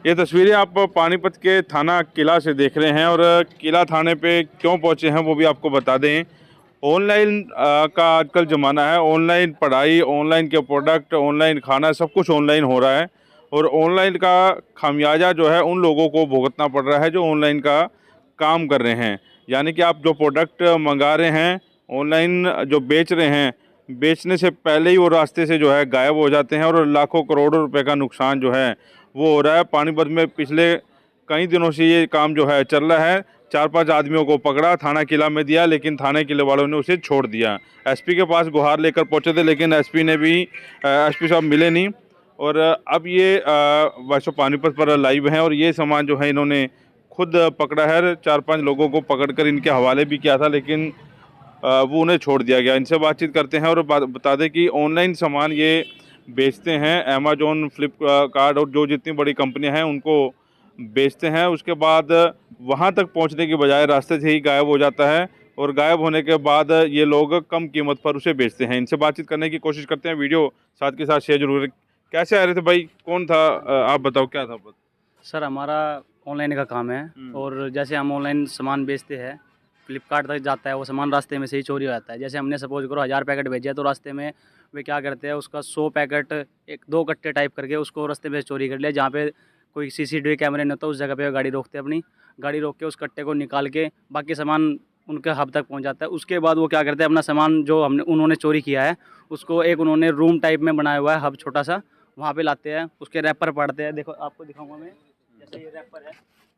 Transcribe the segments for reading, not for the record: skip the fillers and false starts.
ये तस्वीरें आप पानीपत के थाना किला से देख रहे हैं और किला थाने पे क्यों पहुंचे हैं वो भी आपको बता दें। ऑनलाइन का आजकल ज़माना है, ऑनलाइन पढ़ाई, ऑनलाइन के प्रोडक्ट, ऑनलाइन खाना, सब कुछ ऑनलाइन हो रहा है और ऑनलाइन का खामियाजा जो है उन लोगों को भुगतना पड़ रहा है जो ऑनलाइन का काम कर रहे हैं। यानी कि आप जो प्रोडक्ट मंगा रहे हैं, ऑनलाइन जो बेच रहे हैं, बेचने से पहले ही वो रास्ते से जो है गायब हो जाते हैं और लाखों करोड़ों रुपए का नुकसान जो है वो हो रहा है। पानीपत में पिछले कई दिनों से ये काम जो है चल रहा है। 4-5 आदमियों को पकड़ा, थाना किला में दिया, लेकिन थाने किले वालों ने उसे छोड़ दिया। एसपी के पास गुहार लेकर पहुंचे थे, लेकिन एसपी साहब मिले नहीं। और अब ये वैसे पानीपत पर लाइव हैं और ये सामान जो है इन्होंने खुद पकड़ा है। 4-5 लोगों को पकड़कर इनके हवाले भी किया था, लेकिन वो उन्हें छोड़ दिया गया। इनसे बातचीत करते हैं और बता दें कि ऑनलाइन सामान ये बेचते हैं, अमेजोन, फ्लिपकार्ट और जो जितनी बड़ी कंपनियां हैं उनको बेचते हैं। उसके बाद वहां तक पहुंचने की बजाय रास्ते से ही गायब हो जाता है और गायब होने के बाद ये लोग कम कीमत पर उसे बेचते हैं। इनसे बातचीत करने की कोशिश करते हैं, वीडियो साथ के साथ शेयर जरूर। कैसे आ रहे थे भाई, कौन था, आप बताओ क्या था? सर हमारा ऑनलाइन का काम है और जैसे हम ऑनलाइन सामान बेचते हैं, फ्लिपकार्ट तक जाता है वो सामान, रास्ते में से ही चोरी हो जाता है। जैसे हमने सपोज करो 1000 पैकेट भेजे तो रास्ते में वे क्या करते हैं, उसका 100 पैकेट 1-2 कट्टे टाइप करके उसको रास्ते में चोरी कर लिया। जहाँ पे कोई सीसीटीवी कैमरे नहीं होता उस जगह पे गाड़ी रोकते हैं, अपनी गाड़ी रोक के उस कट्टे को निकाल के बाकी सामान उनके हब तक पहुँच जाता है। उसके बाद वो क्या करते हैं, अपना सामान जो उन्होंने चोरी किया है उसको एक उन्होंने रूम टाइप में बनाया हुआ है, हब छोटा सा, वहाँ पे लाते हैं, उसके रैपर पाड़ते हैं। देखो आपको दिखाऊंगा मैं, जैसे ये रैपर है,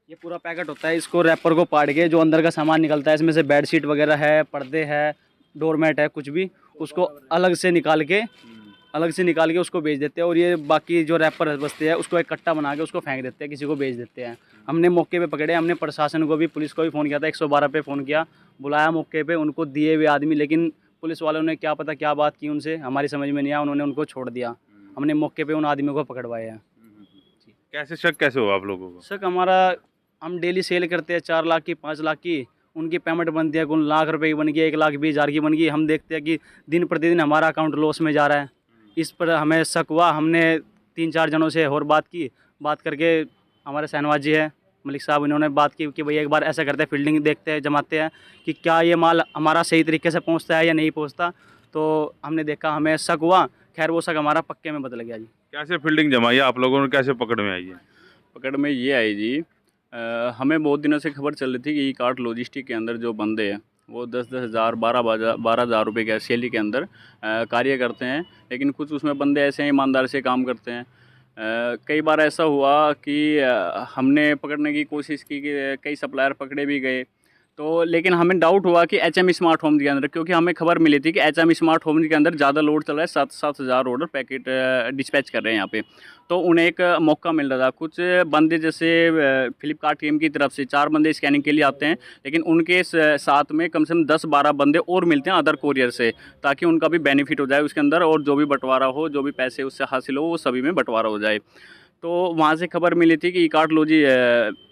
ये पूरा पैकेट होता है। इसको रैपर को पाड़ के जो अंदर का सामान निकलता है, इसमें से बेडशीट वगैरह है, पर्दे है, डोरमेट है, कुछ भी, उसको अलग से निकाल के उसको बेच देते हैं। और ये बाकी जो रैपर बचते हैं उसको एक कट्टा बना के उसको फेंक देते हैं, किसी को बेच देते हैं। हमने मौके पे पकड़े, हमने प्रशासन को भी, पुलिस को भी फ़ोन किया था, 112 पे फ़ोन किया, बुलाया मौके पे, उनको दिए हुए आदमी, लेकिन पुलिस वालों ने क्या पता क्या बात की उनसे, हमारी समझ में नहीं आया, उन्होंने उनको छोड़ दिया। हमने मौके पे उन आदमियों को पकड़वाया है। कैसे शक कैसे हुआ आप लोगों को? शक हमारा, हम डेली सेल करते हैं 4 लाख की, 5 लाख की, उनकी पेमेंट बनती है, कुल लाख रुपए की बन गई, 1,20,000 की बन गई। हम देखते हैं कि दिन प्रतिदिन हमारा अकाउंट लॉस में जा रहा है। इस पर हमें शक हुआ, हमने 3-4 जनों से और बात करके, हमारे शहनवाज जी है, मलिक साहब, इन्होंने बात की कि भाई एक बार ऐसा करते हैं, फील्डिंग देखते हैं, जमाते हैं कि क्या ये माल हमारा सही तरीके से पहुँचता है या नहीं पहुँचता। तो हमने देखा, हमें शक हुआ, खैर वो शक हमारा पक्के में बदल गया जी। कैसे फील्डिंग जमाई आप लोगों ने, कैसे पकड़ में आई है? पकड़ में ये आई जी, हमें बहुत दिनों से खबर चल रही थी कि ई कार्ट लॉजिस्टिक के अंदर जो बंदे हैं वो 10-10 हज़ार, 12,000 रुपये के सैलरी के अंदर कार्य करते हैं। लेकिन कुछ उसमें बंदे ऐसे हैं ईमानदार से काम करते हैं। कई बार ऐसा हुआ कि हमने पकड़ने की कोशिश की कि कई सप्लायर पकड़े भी गए, तो लेकिन हमें डाउट हुआ कि एचएम स्मार्ट होम के अंदर, क्योंकि हमें खबर मिली थी कि एचएम स्मार्ट होम के अंदर ज़्यादा लोड चल रहा है, 7-7 हज़ार ऑर्डर पैकेट डिस्पैच कर रहे हैं यहाँ पे। तो उन्हें एक मौका मिल रहा था। कुछ बंदे जैसे फ्लिपकार्ट टीम की तरफ से 4 बंदे स्कैनिंग के लिए आते हैं, लेकिन उनके साथ में कम से कम 10-12 बंदे और मिलते हैं अदर कोरियर से, ताकि उनका भी बेनिफिट हो जाए उसके अंदर, और जो भी बंटवारा हो, जो भी पैसे उससे हासिल हो, वो सभी में बंटवारा हो जाए। तो वहाँ से खबर मिली थी कि e cart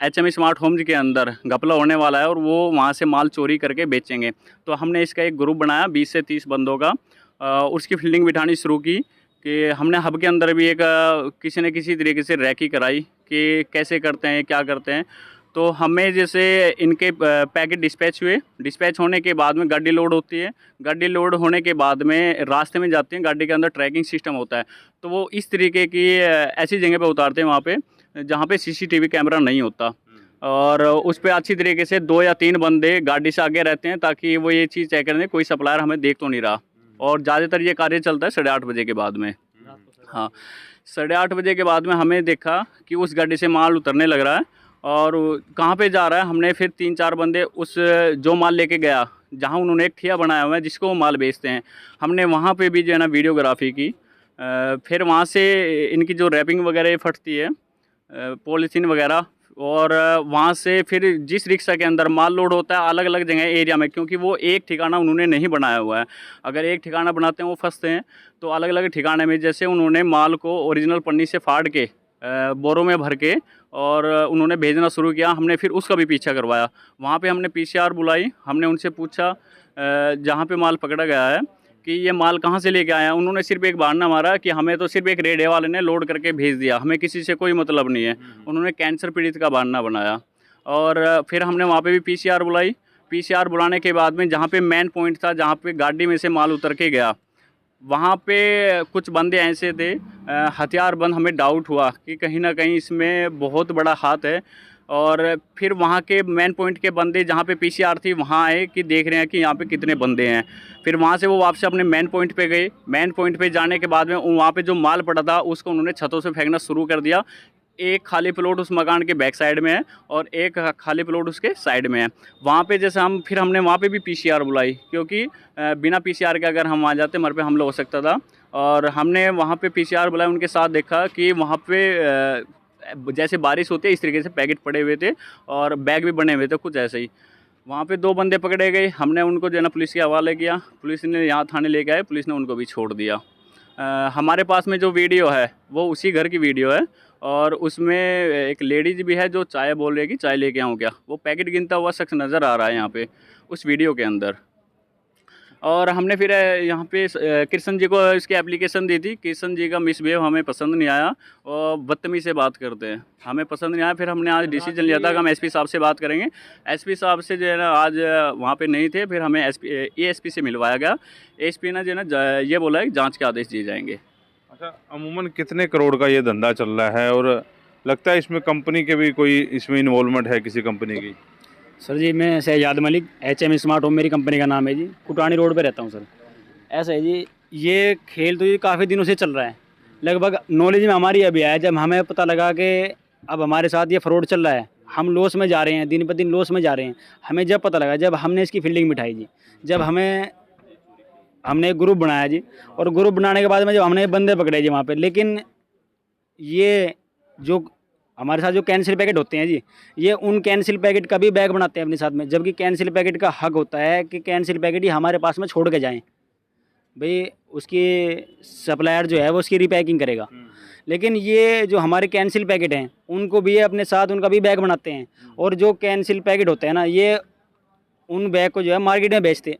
HM smart homes के अंदर घपला होने वाला है और वो वहाँ से माल चोरी करके बेचेंगे। तो हमने इसका एक ग्रुप बनाया 20 से 30 बंदों का, उसकी फील्डिंग बिठानी शुरू की कि हमने हब के अंदर भी एक किसी न किसी तरीके से रैकी कराई कि कैसे करते हैं, क्या करते हैं। तो हमें जैसे इनके पैकेट डिस्पैच होने के बाद में गाड़ी लोड होती है, गाड़ी लोड होने के बाद में रास्ते में जाती हैं, गाड़ी के अंदर ट्रैकिंग सिस्टम होता है। तो वो इस तरीके की ऐसी जगह पे उतारते हैं वहाँ पे जहाँ पे सीसीटीवी कैमरा नहीं होता, और उस पर अच्छी तरीके से 2 या 3 बंदे गाड़ी से आगे रहते हैं, ताकि वो ये चीज़ चेक करें कोई सप्लायर हमें देख तो नहीं रहा। और ज़्यादातर ये कार्य चलता है 8:30 बजे के बाद में। हाँ, 8:30 बजे के बाद में हमें देखा कि उस गाड़ी से माल उतरने लग रहा है और कहाँ पे जा रहा है। हमने फिर 3-4 बंदे उस जो माल लेके गया, जहाँ उन्होंने एक ठिया बनाया हुआ है जिसको वो माल बेचते हैं, हमने वहाँ पे भी जो है ना वीडियोग्राफी की। फिर वहाँ से इनकी जो रैपिंग वगैरह फटती है, पॉलीथीन वगैरह, और वहाँ से फिर जिस रिक्शा के अंदर माल लोड होता है अलग अलग जगह एरिया में, क्योंकि वो एक ठिकाना उन्होंने नहीं बनाया हुआ है। अगर एक ठिकाना बनाते हैं वो फंसते हैं, तो अलग अलग ठिकाने में जैसे उन्होंने माल को ओरिजिनल पन्नी से फाड़ के बोरों में भर के और उन्होंने भेजना शुरू किया। हमने फिर उसका भी पीछा करवाया। वहाँ पे हमने पीसीआर बुलाई, हमने उनसे पूछा जहाँ पे माल पकड़ा गया है कि ये माल कहाँ से लेके आया। उन्होंने सिर्फ एक बहाना मारा कि हमें तो सिर्फ एक रेडे वाले ने लोड करके भेज दिया, हमें किसी से कोई मतलब नहीं है। उन्होंने कैंसर पीड़ित का बहाना बनाया। और फिर हमने वहाँ पे भी पीसीआर बुलाई। पीसीआर बुलाने के बाद में जहाँ पे मेन पॉइंट था, जहाँ पे गाड़ी में से माल उतर के गया, वहाँ पे कुछ बंदे ऐसे थे हथियारबंद। हमें डाउट हुआ कि कहीं ना कहीं इसमें बहुत बड़ा हाथ है। और फिर वहाँ के मेन पॉइंट के बंदे जहाँ पे पीसीआर थी वहाँ आए कि देख रहे हैं कि यहाँ पे कितने बंदे हैं। फिर वहाँ से वो वापस अपने मेन पॉइंट पे गए। मेन पॉइंट पे जाने के बाद में वहाँ पे जो माल पड़ा था उसको उन्होंने छतों से फेंकना शुरू कर दिया। एक खाली प्लॉट उस मकान के बैक साइड में है और एक खाली प्लॉट उसके साइड में है। वहाँ पे जैसे हमने वहाँ पे भी पीसीआर बुलाई, क्योंकि बिना पीसीआर के अगर हम वहाँ जाते हमारे पे हमला हो सकता था। और हमने वहाँ पे पीसीआर बुलाई, उनके साथ देखा कि वहाँ पे जैसे बारिश होती है इस तरीके से पैकेट पड़े हुए थे और बैग भी बने हुए थे कुछ ऐसे ही। वहाँ पे 2 बंदे पकड़े गए। हमने उनको जो है ना पुलिस के हवाले किया। पुलिस ने यहाँ थाने लेके आए, पुलिस ने उनको भी छोड़ दिया। हमारे पास में जो वीडियो है वो उसी घर की वीडियो है और उसमें एक लेडीज भी है जो चाय बोल रही है कि चाय लेके आऊँ क्या। वो पैकेट गिनता हुआ शख्स नज़र आ रहा है यहाँ पे उस वीडियो के अंदर। और हमने फिर यहाँ पे कृष्ण जी को इसकी एप्लीकेशन दी थी। कृष्ण जी का मिसबिहेव हमें पसंद नहीं आया और बदतमीज़ी से बात करते हैं, हमें पसंद नहीं आया। फिर हमने आज डिसीजन लिया था कि हम एसपी साहब से बात करेंगे। एसपी साहब से जो है ना आज वहाँ पे नहीं थे, फिर हमें एएसपी से मिलवाया गया। एसपी ने जो है ना ये बोला है जाँच के आदेश दिए जाएंगे। अच्छा, अमूमन कितने करोड़ का ये धंधा चल रहा है और लगता है इसमें कंपनी के भी कोई इसमें इन्वॉल्वमेंट है किसी कंपनी की? सर जी, मैं Shahzad Malik, HM smart home मेरी कंपनी का नाम है जी। कुटानी रोड पे रहता हूँ सर। ऐसा है जी, ये खेल तो ये काफ़ी दिनों से चल रहा है। लगभग नॉलेज में हमारी अभी आया जब हमें पता लगा कि अब हमारे साथ ये फ्रॉड चल रहा है, हम लॉस में जा रहे हैं, दिन ब दिन लॉस में जा रहे हैं। हमें जब पता लगा, जब हमने इसकी फील्डिंग बिठाई जी, जब हमने एक ग्रुप बनाया जी, और ग्रुप बनाने के बाद में जब हमने बंदे पकड़े जी वहाँ पे। लेकिन ये जो हमारे साथ जो कैंसिल पैकेट होते हैं जी, ये उन कैंसिल पैकेट का भी बैग बनाते हैं अपने साथ में, जबकि कैंसिल पैकेट का हक होता है कि कैंसिल पैकेट ही हमारे पास में छोड़ के जाएं। भाई उसकी सप्लायर जो है वो उसकी रिपैकिंग करेगा। लेकिन ये जो हमारे कैंसिल पैकेट हैं उनको भी ये अपने साथ उनका भी बैग बनाते हैं। और जो कैंसिल पैकेट होते हैं ना, ये उन बैग को जो है मार्केट में बेचते हैं।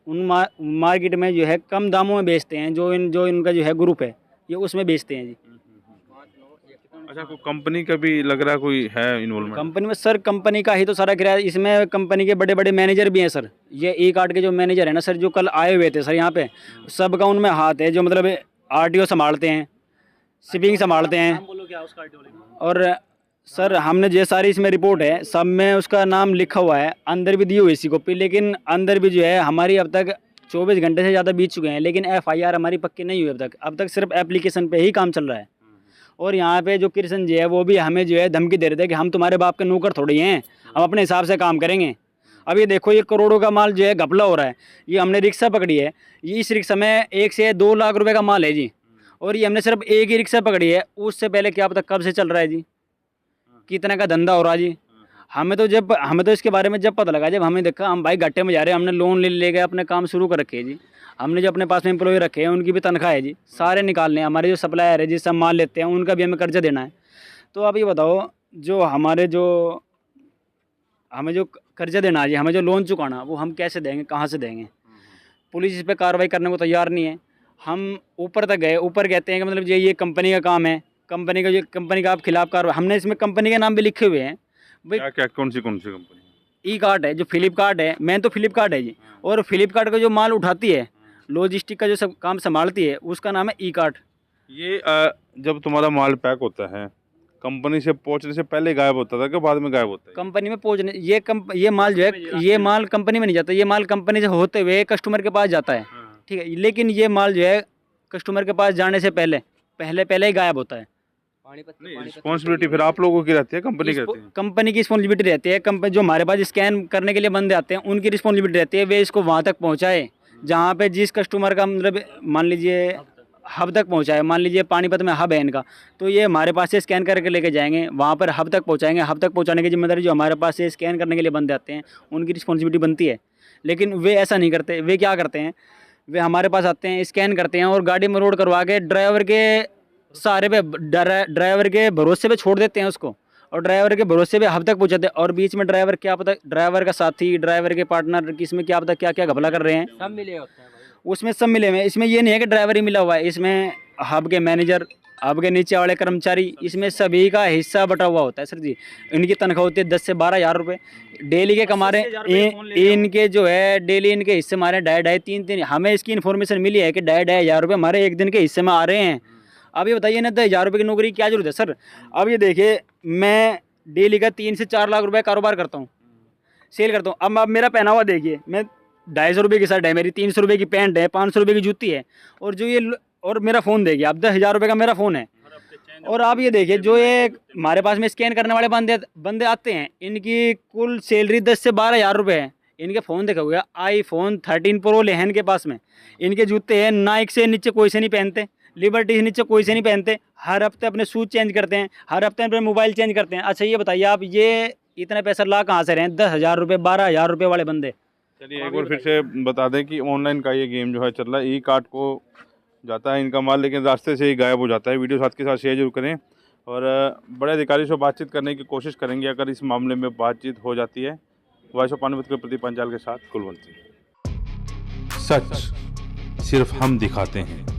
मार्केट में जो है कम दामों में बेचते हैं। जो इनका जो है ग्रुप है ये उसमें बेचते हैं जी। अच्छा, कोई कंपनी का भी लग रहा है कोई है इन्वॉल्वमेंट? कंपनी में सर, कंपनी का ही तो सारा किराया। इसमें कंपनी के बड़े बड़े मैनेजर भी हैं सर। ये E-कार्ड के जो मैनेजर है ना सर, जो कल आए हुए थे सर यहाँ पे, सबका उनमें हाथ है। जो मतलब RTO संभालते हैं, शिपिंग संभालते हैं। और सर हमने जो सारी इसमें रिपोर्ट है सब में उसका नाम लिखा हुआ है, अंदर भी दी हुई इसी कॉपी। लेकिन अंदर भी जो है हमारी अब तक 24 घंटे से ज़्यादा बीत चुके हैं, लेकिन FIR हमारी पक्की नहीं हुई अब तक सिर्फ एप्लीकेशन पे ही काम चल रहा है। और यहाँ पे जो कृष्ण जी है वो भी हमें जो है धमकी दे रहे थे कि हम तुम्हारे बाप के नौकर थोड़ी हैं, हम अपने हिसाब से काम करेंगे। अब ये देखो, ये करोड़ों का माल जो है घपला हो रहा है। ये हमने रिक्शा पकड़ी है, ये इस रिक्शा में 1 से 2 लाख रुपए का माल है जी। और ये हमने सिर्फ एक ही रिक्शा पकड़ी है, उससे पहले क्या पता कब से चल रहा है जी, कितने का धंधा हो रहा है जी। हमें तो इसके बारे में जब पता लगा, जब हमें देखा हम भाई घाटे में जा रहे हैं, हमने लोन ले गए, अपने काम शुरू कर रखे है जी। हमने जो अपने पास में एम्प्लॉय रखे हैं उनकी भी तनख्वाह है जी, सारे निकालने हैं। हमारे जो सप्लायर है जिससे हम माल लेते हैं उनका भी हमें कर्जा देना है। तो अब ये बताओ, जो हमें जो कर्जा देना है जी, हमें जो लोन चुकाना, वो हम कैसे देंगे, कहाँ से देंगे? पुलिस इस पर कार्रवाई करने को तैयार नहीं है। हम ऊपर तक गए, ऊपर कहते हैं कि मतलब ये कंपनी का काम है, कंपनी का आप खिलाफ कार्रवाई। हमने इसमें कंपनी के नाम भी लिखे हुए हैं भाई। क्या कौन सी कंपनी? E-कार्ट है, जो फ्लिपकार्ट है, मेन तो फ्लिपकार्ट है जी। और फ्लिपकार्ट का जो माल उठाती है, लॉजिस्टिक का जो सब काम संभालती है, उसका नाम है E-कार्ट। ये जब तुम्हारा माल पैक होता है कंपनी से पहुंचने से पहले गायब होता था कि बाद में गायब होता है? कंपनी में पहुंचने ये माल जो है, ये माल कंपनी में नहीं जाता। ये माल कंपनी से होते हुए कस्टमर के पास जाता है, ठीक है। लेकिन ये माल जो है कस्टमर के पास जाने से पहले ही गायब होता है। रिस्पॉन्सिबिलिटी फिर आप लोगों की रहती है, कंपनी की रहती है? कंपनी की रिस्पॉन्सिबिलिटी रहती है। कंपनी जो हमारे पास स्कैन करने के लिए बंदे आते हैं उनकी रिस्पॉन्सिबिलिटी रहती है, वे इसको वहाँ तक पहुँचाए जहाँ पे जिस कस्टमर का मतलब मान लीजिए हब तक पहुँचाए। मान लीजिए पानीपत में हब है इनका, तो ये हमारे पास से स्कैन करके लेके जाएंगे, वहाँ पर हब तक पहुँचाएंगे। हब तक पहुँचाने की जिम्मेदारी जो हमारे पास से स्कैन करने के लिए बंदे आते हैं उनकी रिस्पॉन्सिबिलिटी बनती है। लेकिन वे ऐसा नहीं करते। वे क्या करते हैं, वे हमारे पास आते हैं, स्कैन करते हैं और गाड़ी में लोड करवा के ड्राइवर के सहारे पे, ड्राइवर के भरोसे पे छोड़ देते हैं उसको, और ड्राइवर के भरोसे पे हब तक पहुँचाते हैं। और बीच में ड्राइवर क्या पता, ड्राइवर का साथी, ड्राइवर के पार्टनर, किसमें क्या पता क्या क्या घपला कर रहे हैं, सब मिले होते हैं भाई। उसमें सब मिले हुए हैं। इसमें ये नहीं है कि ड्राइवर ही मिला हुआ है, इसमें हब के मैनेजर, हब के नीचे वाले कर्मचारी, इसमें सभी का हिस्सा बटा हुआ होता है सर जी। इनकी तनख्वाह होती है 10 से 12 हज़ार रुपये डेली के कमा रहे हैं। इनके जो है डेली इनके हिस्से हमारे 2.5-3 हमें इसकी इन्फॉर्मेशन मिली है कि 2.5 हज़ार रुपये हमारे एक दिन के हिस्से में आ रहे हैं। अब ये बताइए ना, 10 हज़ार रुपये की नौकरी की क्या जरूरत है सर। अब ये देखिए, मैं डेली का 3 से 4 लाख रुपये कारोबार करता हूँ, सेल करता हूँ। अब मेरा पहना हुआ देखिए, मैं 250 रुपये की शर्ट है मेरी, 300 रुपये की पैंट है, 500 रुपये की जूती है, और जो ये और मेरा फ़ोन देखिए आप, 10 हज़ार रुपये का मेरा फ़ोन है। और आप ये देखिए, जो ये हमारे पास में स्कैन करने वाले बंदे आते हैं, इनकी कुल सैलरी 10 से 12 हज़ार रुपये है। इनके फ़ोन देखा हुआ, iPhone 13 Pro है इनके पास में। इनके जूते हैं नाइक से नीचे कोई से नहीं पहनते, लिबर्टी से नीचे कोई से नहीं पहनते। हर हफ्ते अपने शूज़ चेंज करते हैं, हर हफ्ते अपने मोबाइल चेंज करते हैं। अच्छा ये बताइए आप, ये इतना पैसा ला कहाँ से रहे हैं? 10 हज़ार रुपये, 12 हज़ार रुपये वाले बंदे। चलिए एक बार फिर से बता दें कि ऑनलाइन का ये गेम जो है चल रहा है। ई कार्ट को जाता है इनका माल, लेकिन रास्ते से ही गायब हो जाता है। वीडियो साथ के साथ शेयर जरूर करें और बड़े अधिकारी से बातचीत करने की कोशिश करेंगे अगर इस मामले में बातचीत हो जाती है। वॉइस ऑफ पानीपत के प्रदीप पंचाल के साथ कुलवंत सिंह। सच सिर्फ हम दिखाते हैं।